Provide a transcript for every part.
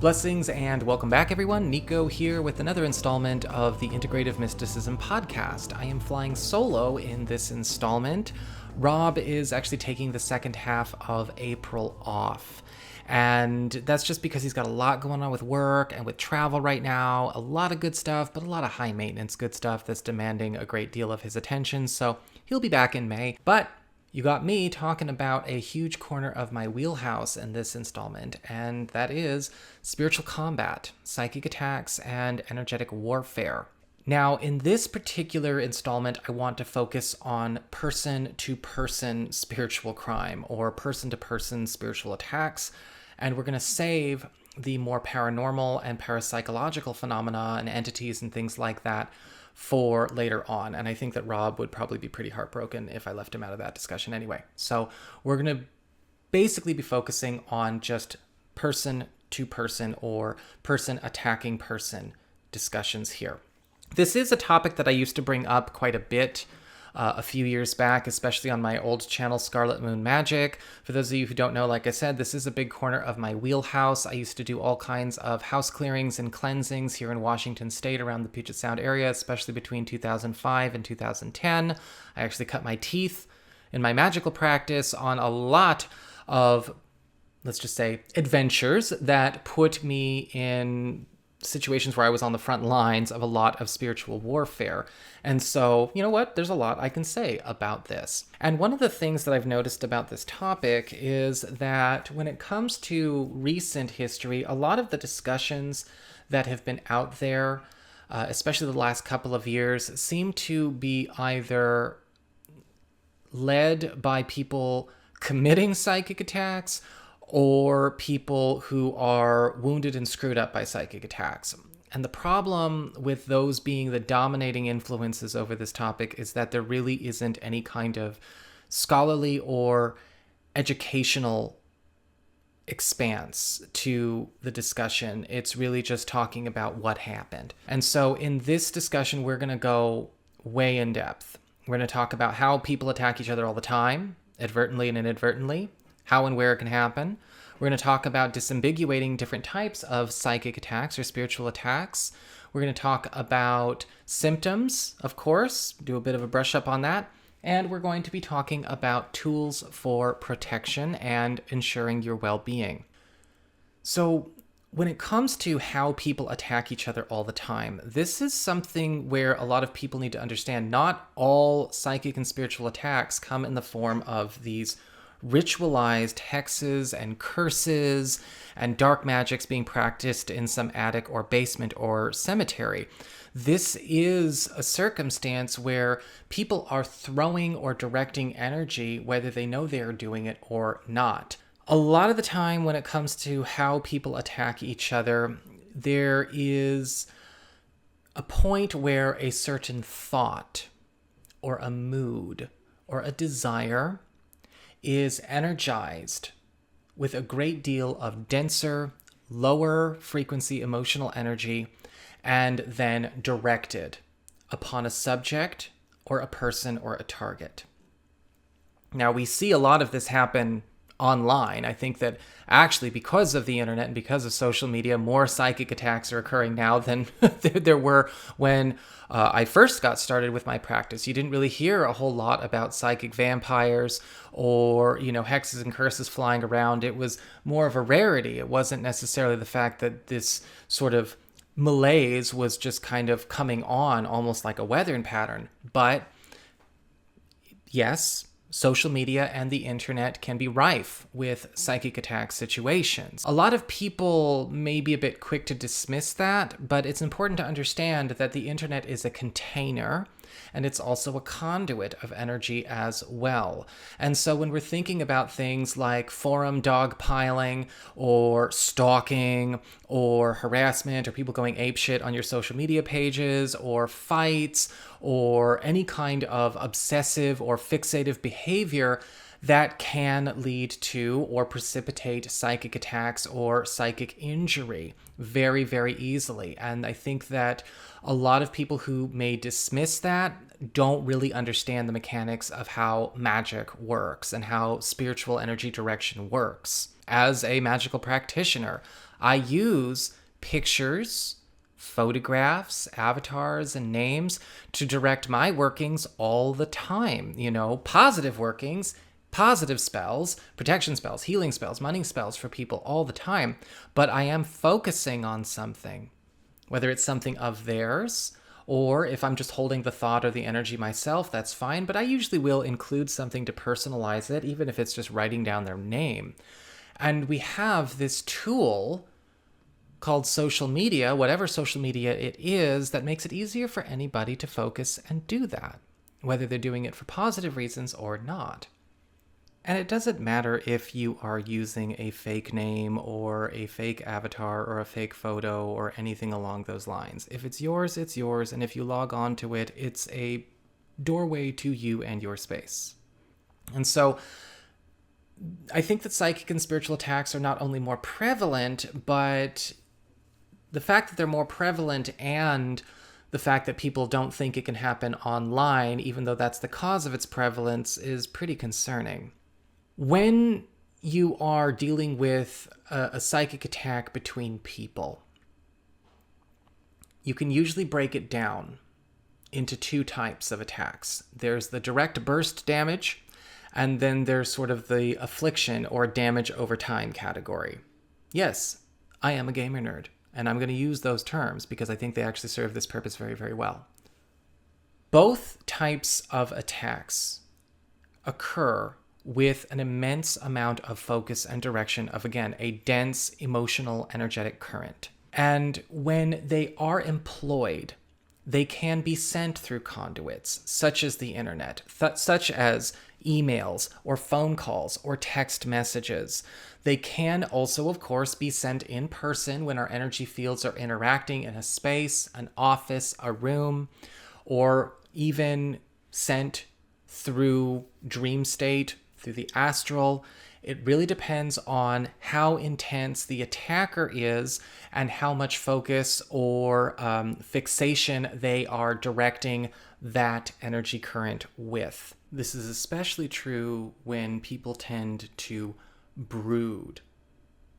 Blessings and welcome back, everyone. Nico here with another installment of the Integrative Mysticism podcast. I am flying solo in this installment. Rob is actually taking the second half of April off. And that's just because he's got a lot going on with work and with travel right now. A lot of good stuff, but a lot of high maintenance good stuff that's demanding a great deal of his attention. So he'll be back in May. But you got me talking about a huge corner of my wheelhouse in this installment, and that is spiritual combat, psychic attacks, and energetic warfare. Now, in this particular installment, I want to focus on person-to-person spiritual crime, or person-to-person spiritual attacks, and we're going to save the more paranormal and parapsychological phenomena and entities and things like that for later on. And I think that Rob would probably be pretty heartbroken if I left him out of that discussion anyway. So we're going to basically be focusing on just person-to-person or person-attacking person discussions here. This is a topic that I used to bring up quite a bit a few years back, especially on my old channel, Scarlet Moon Magic. For those of you who don't know, like I said, this is a big corner of my wheelhouse. I used to do all kinds of house clearings and cleansings here in Washington State around the Puget Sound area, especially between 2005 and 2010. I actually cut my teeth in my magical practice on a lot of, let's just say, adventures that put me in situations where I was on the front lines of a lot of spiritual warfare. And so, you know what? There's a lot I can say about this. And one of the things that I've noticed about this topic is that when it comes to recent history, a lot of the discussions that have been out there, especially the last couple of years, seem to be either led by people committing psychic attacks or people who are wounded and screwed up by psychic attacks. And the problem with those being the dominating influences over this topic is that there really isn't any kind of scholarly or educational expanse to the discussion. It's really just talking about what happened. And so in this discussion, we're going to go way in depth. We're going to talk about how people attack each other all the time, advertently and inadvertently, how and where it can happen. We're going to talk about disambiguating different types of psychic attacks or spiritual attacks. We're going to talk about symptoms, of course, do a bit of a brush up on that. And we're going to be talking about tools for protection and ensuring your well-being. So when it comes to how people attack each other all the time, this is something where a lot of people need to understand. Not all psychic and spiritual attacks come in the form of these ritualized hexes and curses and dark magics being practiced in some attic or basement or cemetery. This is a circumstance where people are throwing or directing energy, whether they know they are doing it or not. A lot of the time when it comes to how people attack each other, there is a point where a certain thought or a mood or a desire is energized with a great deal of denser, lower frequency emotional energy and then directed upon a subject or a person or a target. Now, we see a lot of this happen online. I think that actually because of the internet and because of social media, more psychic attacks are occurring now than there were when I first got started with my practice. You didn't really hear a whole lot about psychic vampires or, hexes and curses flying around. It was more of a rarity. It wasn't necessarily the fact that this sort of malaise was just kind of coming on almost like a weather pattern. But yes, social media and the internet can be rife with psychic attack situations. A lot of people may be a bit quick to dismiss that, but it's important to understand that the internet is a container and it's also a conduit of energy as well. And so when we're thinking about things like forum dogpiling or stalking or harassment or people going apeshit on your social media pages or fights or any kind of obsessive or fixative behavior, that can lead to or precipitate psychic attacks or psychic injury very, very easily. And I think that a lot of people who may dismiss that don't really understand the mechanics of how magic works and how spiritual energy direction works. As a magical practitioner, I use pictures, photographs, avatars, and names to direct my workings all the time. Positive workings, positive spells, protection spells, healing spells, money spells for people all the time. But I am focusing on something, whether it's something of theirs, or if I'm just holding the thought or the energy myself, that's fine. But I usually will include something to personalize it, even if it's just writing down their name. And we have this tool called social media, whatever social media it is, that makes it easier for anybody to focus and do that, whether they're doing it for positive reasons or not. And it doesn't matter if you are using a fake name or a fake avatar or a fake photo or anything along those lines. If it's yours, it's yours. And if you log on to it, it's a doorway to you and your space. And so I think that psychic and spiritual attacks are not only more prevalent, but the fact that they're more prevalent and the fact that people don't think it can happen online, even though that's the cause of its prevalence, is pretty concerning. When you are dealing with a psychic attack between people, you can usually break it down into two types of attacks. There's the direct burst damage, and then there's sort of the affliction or damage over time category. Yes, I am a gamer nerd, and I'm going to use those terms because I think they actually serve this purpose very, very well. Both types of attacks occur with an immense amount of focus and direction of, again, a dense, emotional, energetic current. And when they are employed, they can be sent through conduits, such as the internet, such as emails or phone calls or text messages. They can also, of course, be sent in person when our energy fields are interacting in a space, an office, a room, or even sent through dream state, through the astral. It really depends on how intense the attacker is and how much focus or fixation they are directing that energy current with. This is especially true when people tend to brood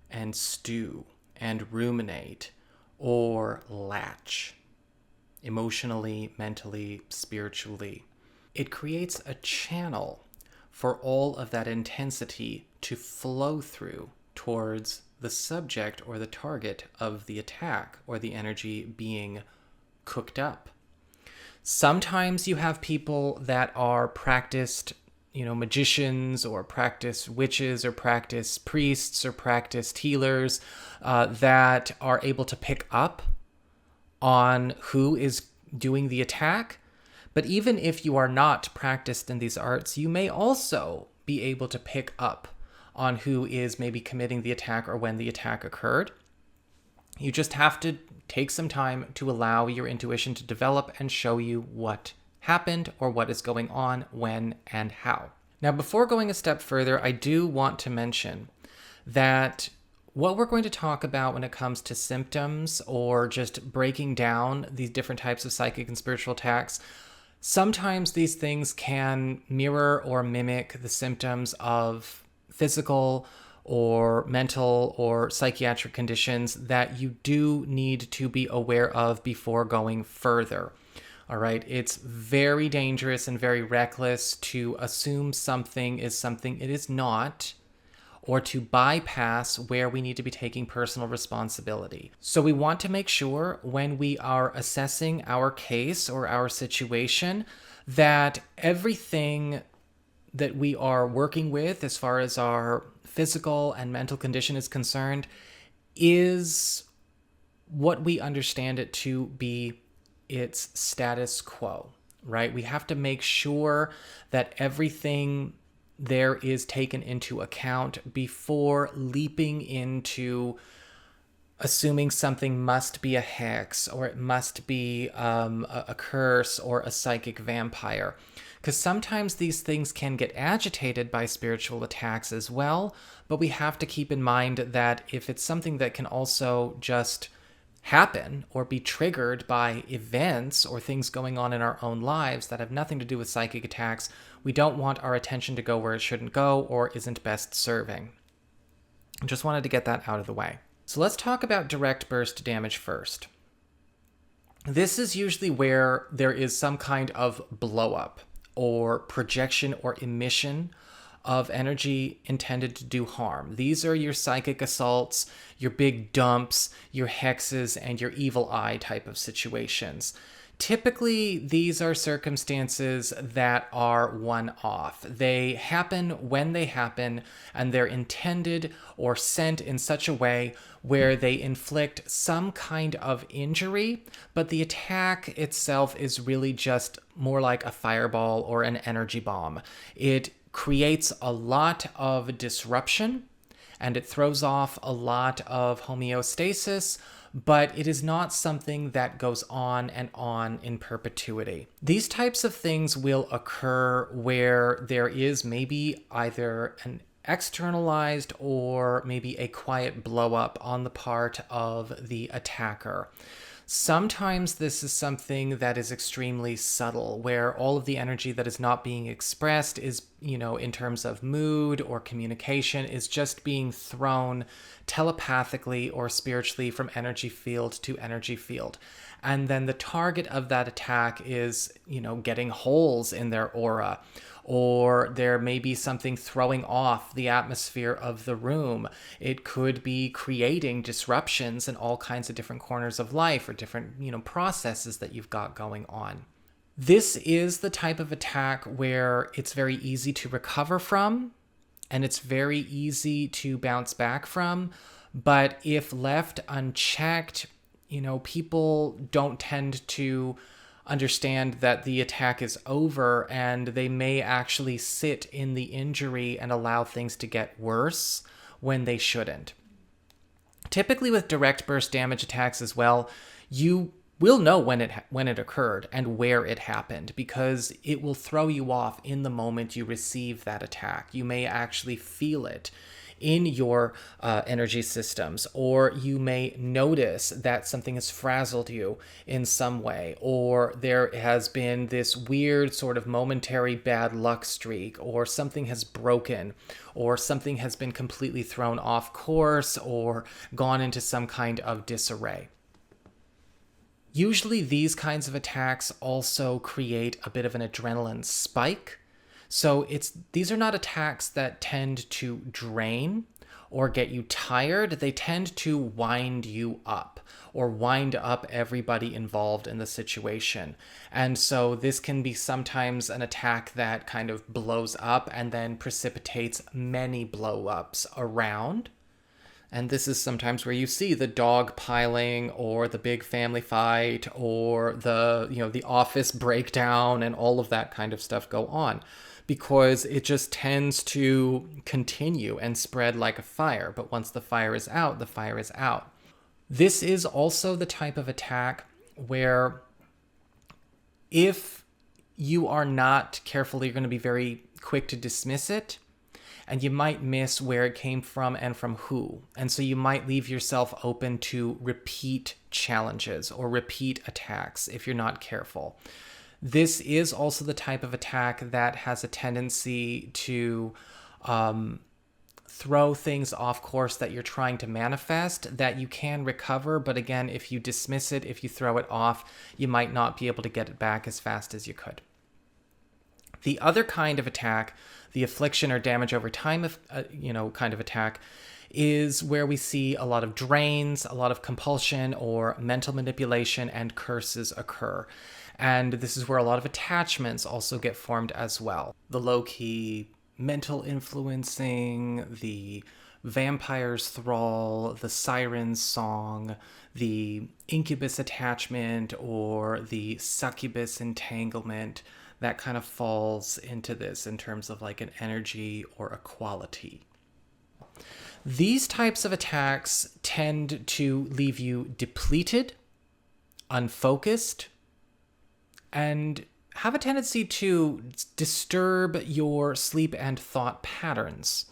and stew and ruminate or latch emotionally, mentally, spiritually. It creates a channel for all of that intensity to flow through towards the subject or the target of the attack or the energy being cooked up. Sometimes you have people that are practiced, magicians or practiced witches or practiced priests or practiced healers that are able to pick up on who is doing the attack. But even if you are not practiced in these arts, you may also be able to pick up on who is maybe committing the attack or when the attack occurred. You just have to take some time to allow your intuition to develop and show you what happened or what is going on, when, and how. Now, before going a step further, I do want to mention that what we're going to talk about when it comes to symptoms or just breaking down these different types of psychic and spiritual attacks, sometimes these things can mirror or mimic the symptoms of physical or mental or psychiatric conditions that you do need to be aware of before going further. All right, it's very dangerous and very reckless to assume something is something it is not, or to bypass where we need to be taking personal responsibility. So we want to make sure when we are assessing our case or our situation that everything that we are working with as far as our physical and mental condition is concerned is what we understand it to be, its status quo, right? We have to make sure that everything there is taken into account before leaping into assuming something must be a hex or it must be a curse or a psychic vampire. Because sometimes these things can get agitated by spiritual attacks as well, but we have to keep in mind that if it's something that can also just happen or be triggered by events or things going on in our own lives that have nothing to do with psychic attacks, we don't want our attention to go where it shouldn't go or isn't best serving. I just wanted to get that out of the way. So let's talk about direct burst damage first. This is usually where there is some kind of blow up or projection or emission of energy intended to do harm. These are your psychic assaults, your big dumps, your hexes, and your evil eye type of situations. Typically, these are circumstances that are one-off. They happen when they happen, and they're intended or sent in such a way where they inflict some kind of injury, but the attack itself is really just more like a fireball or an energy bomb. It creates a lot of disruption, and it throws off a lot of homeostasis, but it is not something that goes on and on in perpetuity. These types of things will occur where there is maybe either an externalized or maybe a quiet blow up on the part of the attacker. Sometimes this is something that is extremely subtle, where all of the energy that is not being expressed is, in terms of mood or communication, is just being thrown telepathically or spiritually from energy field to energy field. And then the target of that attack is, getting holes in their aura, or there may be something throwing off the atmosphere of the room. It could be creating disruptions in all kinds of different corners of life or different, processes that you've got going on. This is the type of attack where it's very easy to recover from, and it's very easy to bounce back from. But if left unchecked, people don't tend to understand that the attack is over, and they may actually sit in the injury and allow things to get worse when they shouldn't. Typically with direct burst damage attacks as well, you will know when it occurred and where it happened, because it will throw you off in the moment you receive that attack. You may actually feel it in your energy systems, or you may notice that something has frazzled you in some way, or there has been this weird sort of momentary bad luck streak, or something has broken, or something has been completely thrown off course or gone into some kind of disarray. Usually these kinds of attacks also create a bit of an adrenaline spike. So these are not attacks that tend to drain or get you tired. They tend to wind you up or wind up everybody involved in the situation. And so this can be sometimes an attack that kind of blows up and then precipitates many blow-ups around. And this is sometimes where you see the dog piling or the big family fight or the office breakdown and all of that kind of stuff go on, because it just tends to continue and spread like a fire. But once the fire is out, the fire is out. This is also the type of attack where if you are not careful, you're going to be very quick to dismiss it, and you might miss where it came from and from who. And so you might leave yourself open to repeat challenges or repeat attacks if you're not careful. This is also the type of attack that has a tendency to throw things off course that you're trying to manifest, that you can recover. But again, if you dismiss it, if you throw it off, you might not be able to get it back as fast as you could. The other kind of attack, the affliction or damage over time kind of attack, is where we see a lot of drains, a lot of compulsion or mental manipulation, and curses occur. And this is where a lot of attachments also get formed as well. The low-key mental influencing, the vampire's thrall, the siren's song, the incubus attachment, or the succubus entanglement, that kind of falls into this in terms of like an energy or a quality. These types of attacks tend to leave you depleted, unfocused, and have a tendency to disturb your sleep and thought patterns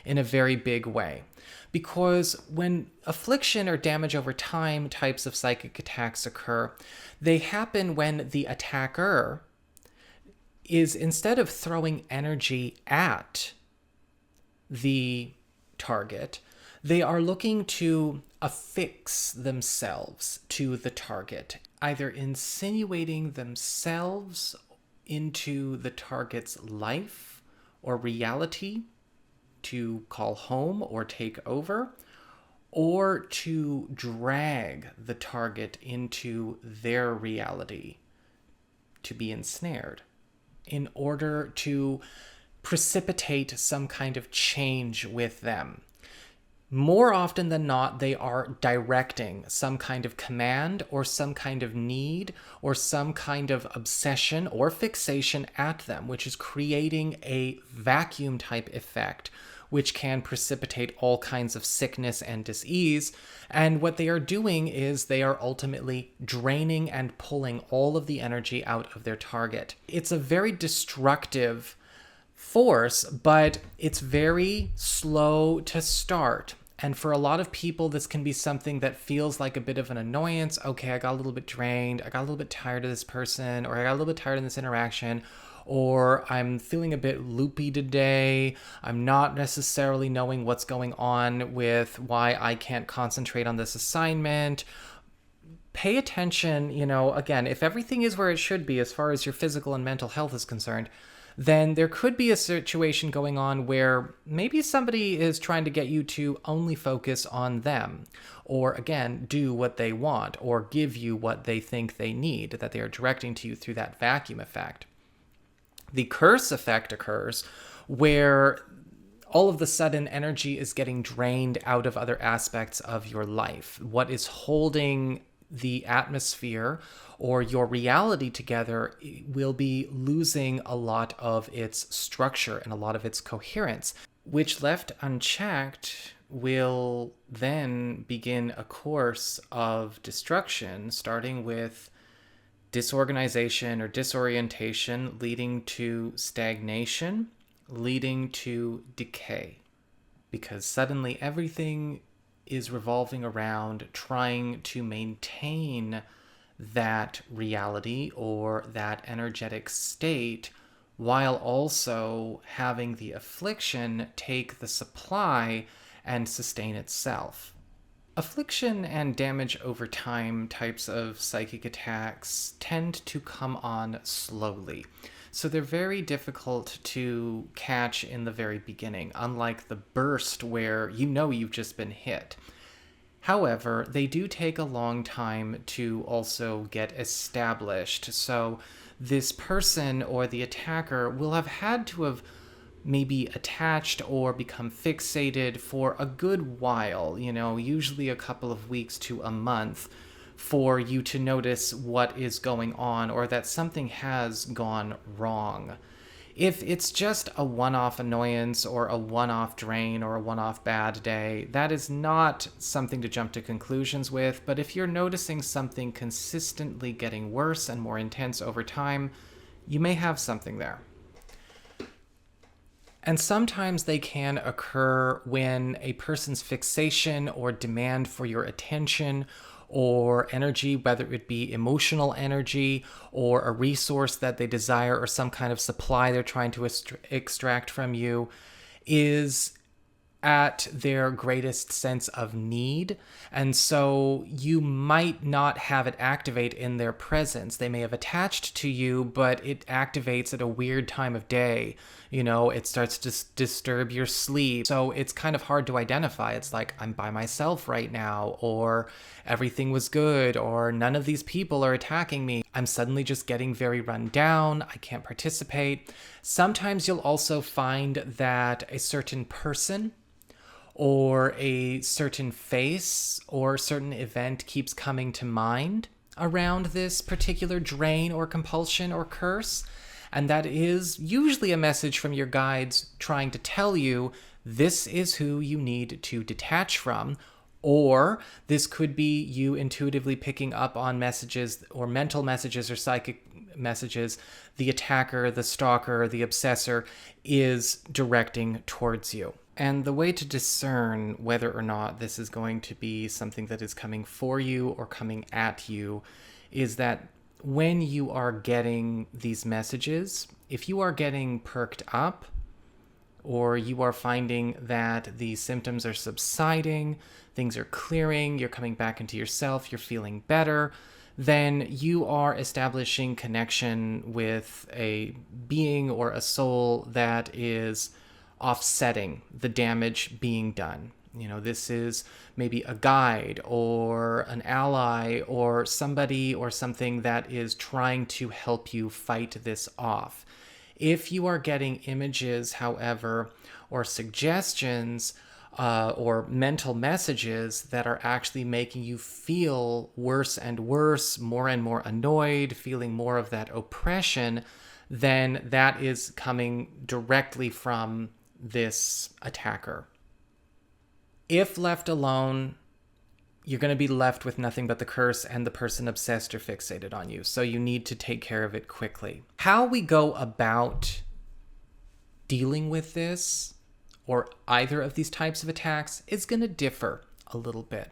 in a very big way. Because when affliction or damage over time types of psychic attacks occur, they happen when the attacker is, instead of throwing energy at the target, They are looking to affix themselves to the target, either insinuating themselves into the target's life or reality to call home or take over, or to drag the target into their reality to be ensnared in order to precipitate some kind of change with them. More often than not, they are directing some kind of command or some kind of need or some kind of obsession or fixation at them, which is creating a vacuum type effect, which can precipitate all kinds of sickness and disease. And what they are doing is they are ultimately draining and pulling all of the energy out of their target. It's a very destructive force, but it's very slow to start. And for a lot of people, this can be something that feels like a bit of an annoyance. Okay, I got a little bit drained. I got a little bit tired of this person, or I got a little bit tired of this interaction, or I'm feeling a bit loopy today. I'm not necessarily knowing what's going on with why I can't concentrate on this assignment. Pay attention, again, if everything is where it should be as far as your physical and mental health is concerned, then there could be a situation going on where maybe somebody is trying to get you to only focus on them, or again, do what they want, or give you what they think they need, that they are directing to you through that vacuum effect. The curse effect occurs where all of the sudden energy is getting drained out of other aspects of your life. What is holding the atmosphere or your reality together will be losing a lot of its structure and a lot of its coherence, which left unchecked will then begin a course of destruction, starting with disorganization or disorientation, leading to stagnation, leading to decay. Because suddenly everything is revolving around trying to maintain that reality or that energetic state, while also having the affliction take the supply and sustain itself. Affliction and damage over time types of psychic attacks tend to come on slowly. So they're very difficult to catch in the very beginning, unlike the burst where you've just been hit. However, they do take a long time to also get established. So this person or the attacker will have had to have maybe attached or become fixated for a good while, usually a couple of weeks to a month, for you to notice what is going on or that something has gone wrong. If it's just a one-off annoyance or a one-off drain or a one-off bad day, that is not something to jump to conclusions with. But if you're noticing something consistently getting worse and more intense over time, you may have something there. And sometimes they can occur when a person's fixation or demand for your attention or energy, whether it be emotional energy or a resource that they desire or some kind of supply they're trying to extract from you, is at their greatest sense of need. And so you might not have it activate in their presence. They may have attached to you, but it activates at a weird time of day. It starts to disturb your sleep. So it's kind of hard to identify. It's like, I'm by myself right now, or everything was good, or none of these people are attacking me. I'm suddenly just getting very run down. I can't participate. Sometimes you'll also find that a certain person or a certain face or certain event keeps coming to mind around this particular drain or compulsion or curse. And that is usually a message from your guides trying to tell you this is who you need to detach from. Or this could be you intuitively picking up on messages or mental messages or psychic messages the attacker, the stalker, the obsessor is directing towards you. And the way to discern whether or not this is going to be something that is coming for you or coming at you is that when you are getting these messages, if you are getting perked up, or you are finding that the symptoms are subsiding, things are clearing, you're coming back into yourself, you're feeling better, then you are establishing connection with a being or a soul that is offsetting the damage being done. This is maybe a guide or an ally or somebody or something that is trying to help you fight this off. If you are getting images, however, or suggestions or mental messages that are actually making you feel worse and worse, more and more annoyed, feeling more of that oppression, then that is coming directly from this attacker. If left alone, you're going to be left with nothing but the curse and the person obsessed or fixated on you. So you need to take care of it quickly. How we go about dealing with this, or either of these types of attacks, is going to differ a little bit.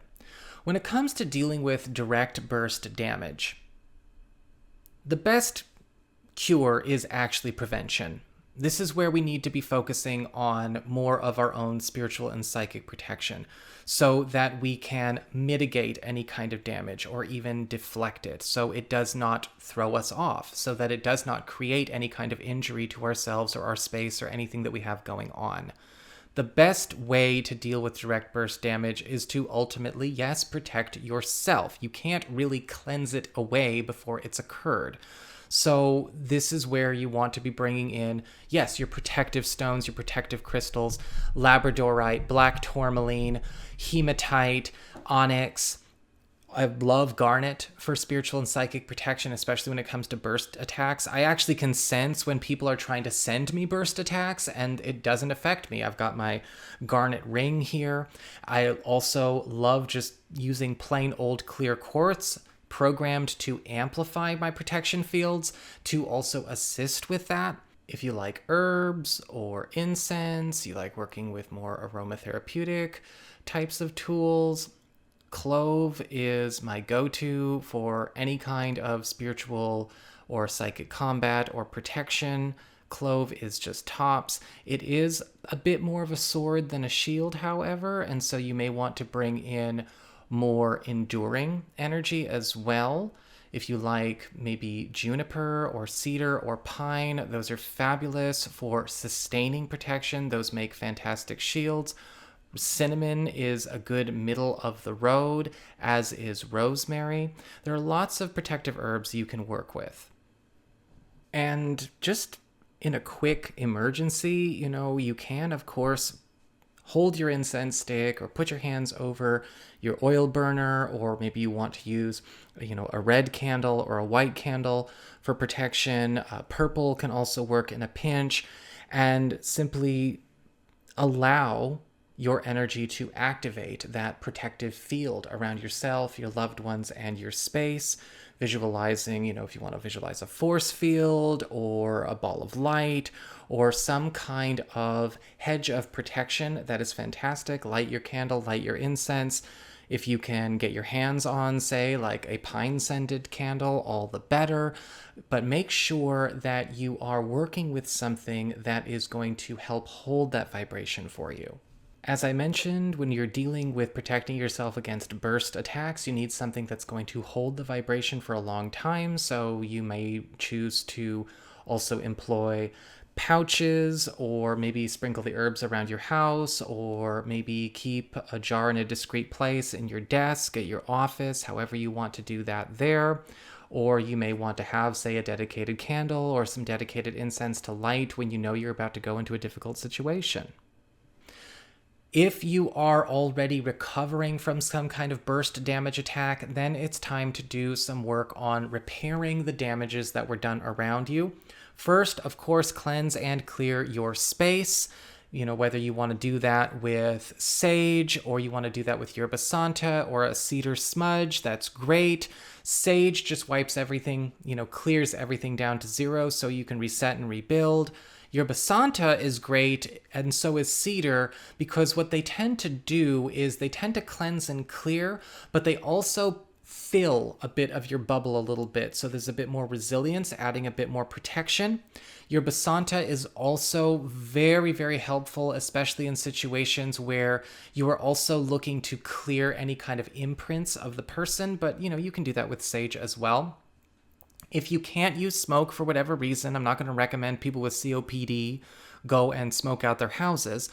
When it comes to dealing with direct burst damage, the best cure is actually prevention. This is where we need to be focusing on more of our own spiritual and psychic protection so that we can mitigate any kind of damage or even deflect it so it does not throw us off, so that it does not create any kind of injury to ourselves or our space or anything that we have going on. The best way to deal with direct burst damage is to ultimately, yes, protect yourself. You can't really cleanse it away before it's occurred. So this is where you want to be bringing in, yes, your protective stones, your protective crystals, labradorite, black tourmaline, hematite, onyx. I love garnet for spiritual and psychic protection, especially when it comes to burst attacks. I actually can sense when people are trying to send me burst attacks, and it doesn't affect me. I've got my garnet ring here. I also love just using plain old clear quartz, programmed to amplify my protection fields to also assist with that. If you like herbs or incense, you like working with more aromatherapeutic types of tools, clove is my go-to for any kind of spiritual or psychic combat or protection. Clove is just tops. It is a bit more of a sword than a shield, however, and so you may want to bring in more enduring energy as well. If you like maybe juniper or cedar or pine, those are fabulous for sustaining protection. Those make fantastic shields. Cinnamon is a good middle of the road, as is rosemary. There are lots of protective herbs you can work with. And just in a quick emergency, you can, of course, hold your incense stick or put your hands over your oil burner, or maybe you want to use, a red candle or a white candle for protection. Purple can also work in a pinch, and simply allow your energy to activate that protective field around yourself, your loved ones, and your space. Visualizing, if you want to visualize a force field or a ball of light or some kind of hedge of protection, that is fantastic. Light your candle, light your incense. If you can get your hands on, say, like a pine-scented candle, all the better. But make sure that you are working with something that is going to help hold that vibration for you. As I mentioned, when you're dealing with protecting yourself against burst attacks, you need something that's going to hold the vibration for a long time, so you may choose to also employ pouches, or maybe sprinkle the herbs around your house, or maybe keep a jar in a discreet place in your desk, at your office, however you want to do that there. Or you may want to have, say, a dedicated candle or some dedicated incense to light when you know you're about to go into a difficult situation. If you are already recovering from some kind of burst damage attack, then it's time to do some work on repairing the damages that were done around you. First, of course, cleanse and clear your space. Whether you want to do that with sage or you want to do that with yerba santa or a cedar smudge, that's great. Sage just wipes everything, clears everything down to zero so you can reset and rebuild. Yerba santa is great, and so is cedar, because what they tend to do is they tend to cleanse and clear, but they also fill a bit of your bubble a little bit so there's a bit more resilience, adding a bit more protection. Your Basanta is also very, very helpful, especially in situations where you are also looking to clear any kind of imprints of the person, but you can do that with sage as well. If you can't use smoke for whatever reason, I'm not going to recommend people with COPD go and smoke out their houses.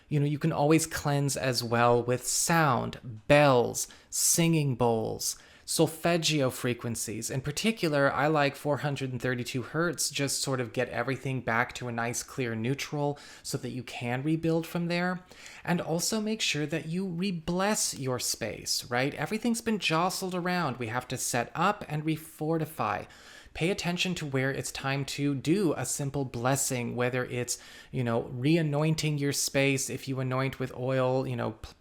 You can always cleanse as well with sound, bells, singing bowls, solfeggio frequencies. In particular, I like 432 hertz, just sort of get everything back to a nice clear neutral so that you can rebuild from there. And also make sure that you re-bless your space, right? Everything's been jostled around. We have to set up and refortify. Pay attention to where it's time to do a simple blessing, whether it's, re-anointing your space. If you anoint with oil,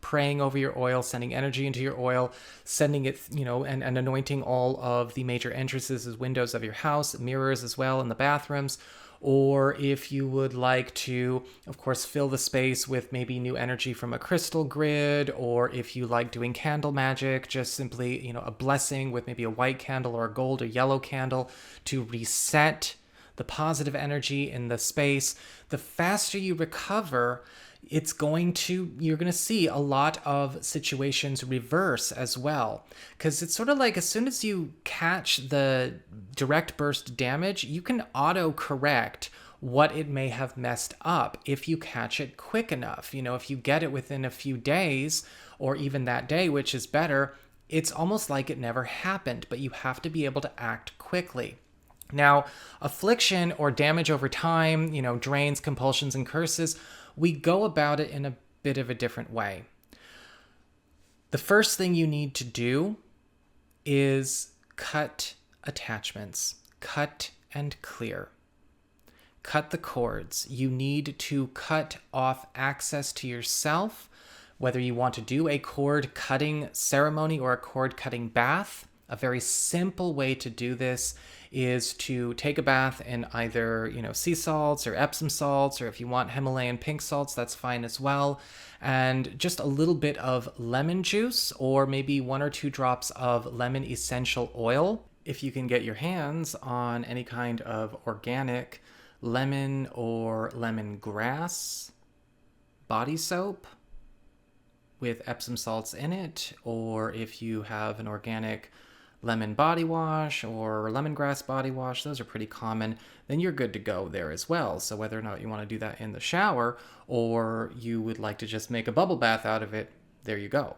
praying over your oil, sending energy into your oil, sending it, and anointing all of the major entrances as windows of your house, mirrors as well in the bathrooms. Or if you would like to, of course, fill the space with maybe new energy from a crystal grid, or if you like doing candle magic, just simply, a blessing with maybe a white candle or a gold or yellow candle to reset the positive energy in the space. The faster you recover, you're going to see a lot of situations reverse as well. Because it's sort of like as soon as you catch the direct burst damage, you can auto correct what it may have messed up if you catch it quick enough. If you get it within a few days or even that day, which is better, it's almost like it never happened, but you have to be able to act quickly. Now, affliction or damage over time, drains, compulsions, and curses, we go about it in a bit of a different way. The first thing you need to do is cut attachments, cut and clear. Cut the cords. You need to cut off access to yourself, whether you want to do a cord cutting ceremony or a cord cutting bath. A very simple way to do this is to take a bath in either, sea salts or Epsom salts, or if you want Himalayan pink salts, that's fine as well. And just a little bit of lemon juice or maybe 1 or 2 drops of lemon essential oil. If you can get your hands on any kind of organic lemon or lemongrass body soap with Epsom salts in it, or if you have an organic lemon body wash or lemongrass body wash, those are pretty common, then you're good to go there as well. So whether or not you want to do that in the shower or you would like to just make a bubble bath out of it, there you go.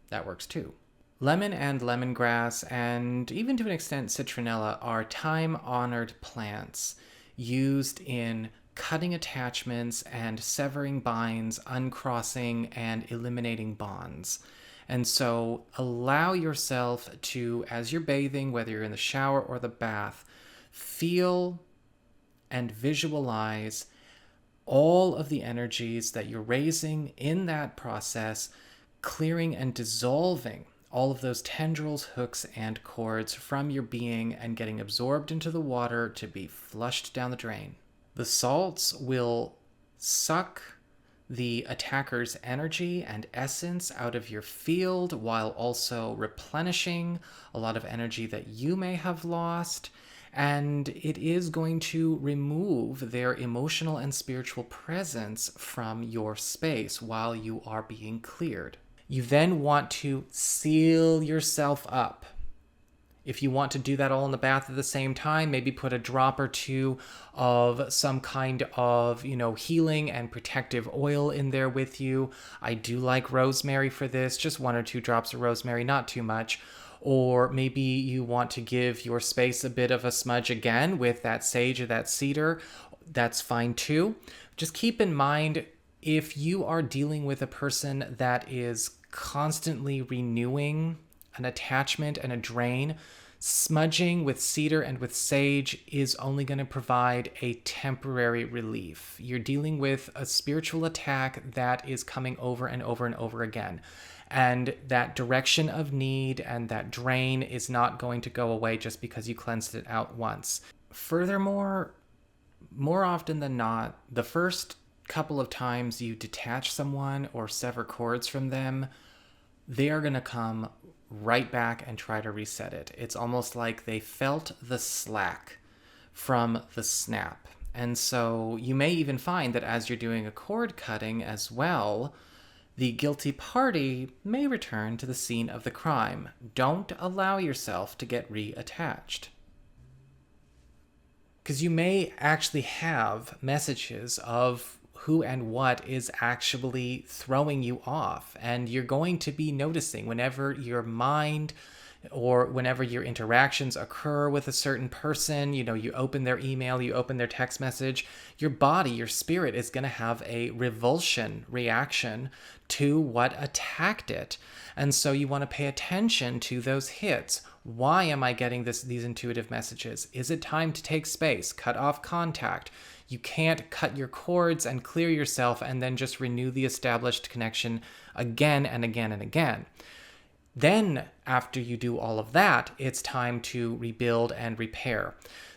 That works too. Lemon and lemongrass, and even to an extent citronella, are time-honored plants used in cutting attachments and severing binds, uncrossing and eliminating bonds. And so allow yourself to, as you're bathing, whether you're in the shower or the bath, feel and visualize all of the energies that you're raising in that process, clearing and dissolving all of those tendrils, hooks, and cords from your being and getting absorbed into the water to be flushed down the drain. The salts will suck the attacker's energy and essence out of your field while also replenishing a lot of energy that you may have lost. And it is going to remove their emotional and spiritual presence from your space while you are being cleared. You then want to seal yourself up. If you want to do that all in the bath at the same time, maybe put a drop or 2 of some kind of, healing and protective oil in there with you. I do like rosemary for this, just 1 or 2 drops of rosemary, not too much. Or maybe you want to give your space a bit of a smudge again with that sage or that cedar. That's fine too. Just keep in mind, if you are dealing with a person that is constantly renewing an attachment and a drain, smudging with cedar and with sage is only going to provide a temporary relief. You're dealing with a spiritual attack that is coming over and over and over again. And that direction of need and that drain is not going to go away just because you cleansed it out once. Furthermore, more often than not, the first couple of times you detach someone or sever cords from them, they are going to come right back and try to reset it. It's almost like they felt the slack from the snap. And so you may even find that as you're doing a cord cutting as well, the guilty party may return to the scene of the crime. Don't allow yourself to get reattached. Because you may actually have messages of who and what is actually throwing you off. And you're going to be noticing whenever your mind or whenever your interactions occur with a certain person, you open their email, you open their text message, your body, your spirit is going to have a revulsion reaction to what attacked it. And so you want to pay attention to those hits. Why am I getting these intuitive messages? Is it time to take space, cut off contact? You can't cut your cords and clear yourself and then just renew the established connection again and again and again. Then, after you do all of that, it's time to rebuild and repair.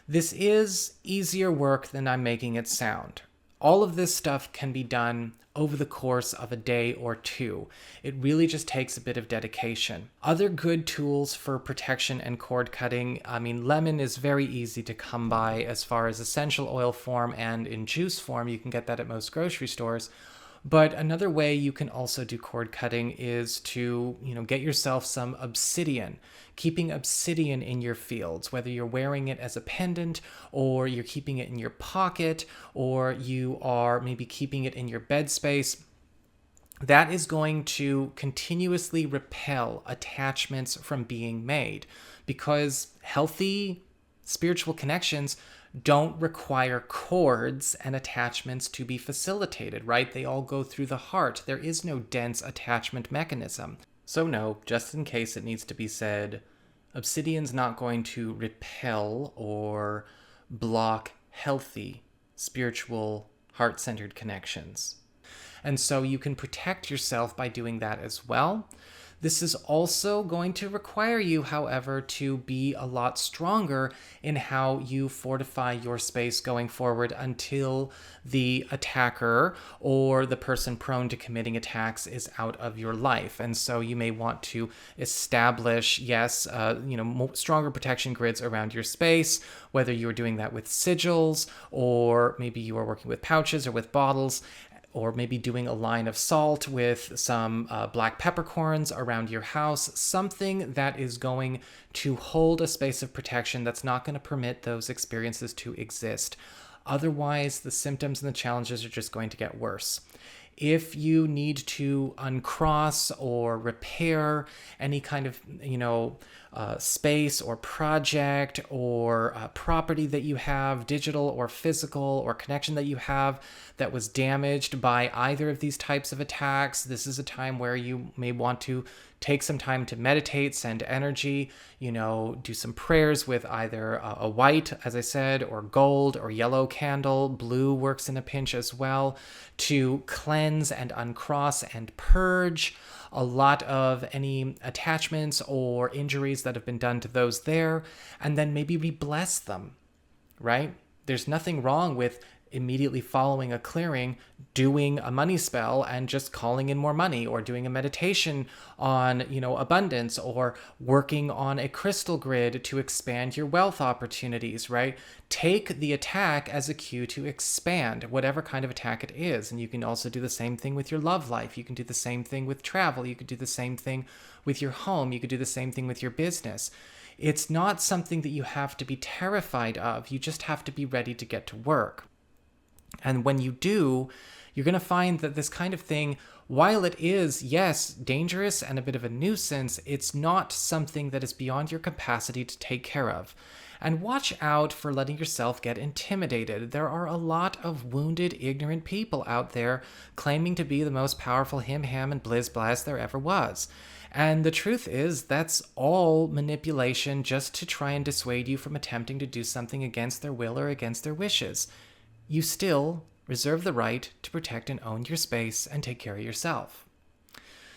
This is easier work than I'm making it sound. All of this stuff can be done over the course of a day or two. It really just takes a bit of dedication. Other good tools for protection and cord cutting, lemon is very easy to come by as far as essential oil form, and in juice form, you can get that at most grocery stores. But another way you can also do cord cutting is to, get yourself some obsidian. Keeping obsidian in your fields, whether you're wearing it as a pendant or you're keeping it in your pocket or you are maybe keeping it in your bed space, that is going to continuously repel attachments from being made, because healthy spiritual connections don't require cords and attachments to be facilitated, right? They all go through the heart. There is no dense attachment mechanism. So no, just in case it needs to be said, obsidian's not going to repel or block healthy, spiritual, heart-centered connections. And so you can protect yourself by doing that as well. This is also going to require you, however, to be a lot stronger in how you fortify your space going forward until the attacker or the person prone to committing attacks is out of your life. And so you may want to establish, stronger protection grids around your space, whether you're doing that with sigils or maybe you are working with pouches or with bottles, or maybe doing a line of salt with some black peppercorns around your house, something that is going to hold a space of protection that's not going to permit those experiences to exist. Otherwise, the symptoms and the challenges are just going to get worse. If you need to uncross or repair any kind of, space or project or property that you have, digital or physical, or connection that you have that was damaged by either of these types of attacks, this is a time where you may want to take some time to meditate, send energy, do some prayers with either a white, as I said, or gold or yellow candle. Blue works in a pinch as well, to cleanse and uncross and purge a lot of any attachments or injuries that have been done to those there, and then maybe re-bless them, right? There's nothing wrong with immediately following a clearing, doing a money spell and just calling in more money, or doing a meditation on, abundance, or working on a crystal grid to expand your wealth opportunities, right? Take the attack as a cue to expand, whatever kind of attack it is. And you can also do the same thing with your love life. You can do the same thing with travel. You could do the same thing with your home. You could do the same thing with your business. It's not something that you have to be terrified of. You just have to be ready to get to work. And when you do, you're going to find that this kind of thing, while it is, yes, dangerous and a bit of a nuisance, it's not something that is beyond your capacity to take care of. And watch out for letting yourself get intimidated. There are a lot of wounded, ignorant people out there claiming to be the most powerful him, ham, and blizz there ever was. And the truth is, that's all manipulation just to try and dissuade you from attempting to do something against their will or against their wishes. You still reserve the right to protect and own your space and take care of yourself.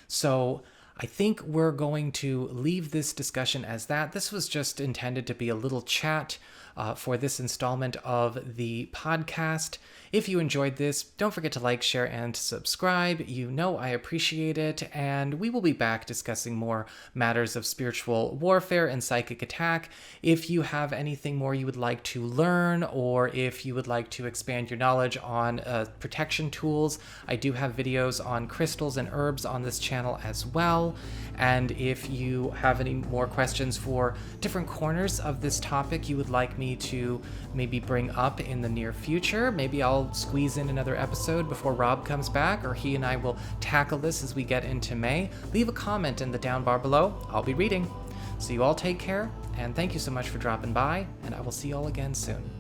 So I think we're going to leave this discussion as that. This was just intended to be a little chat for this installment of the podcast. If you enjoyed this, don't forget to like, share, and subscribe. You know I appreciate it, and we will be back discussing more matters of spiritual warfare and psychic attack. If you have anything more you would like to learn, or if you would like to expand your knowledge on protection tools, I do have videos on crystals and herbs on this channel as well. And if you have any more questions for different corners of this topic you would like me to maybe bring up in the near future, maybe I'll squeeze in another episode before Rob comes back, or he and I will tackle this as we get into May, leave a comment in the down bar below. I'll be reading. So you all take care, and thank you so much for dropping by, and I will see you all again soon.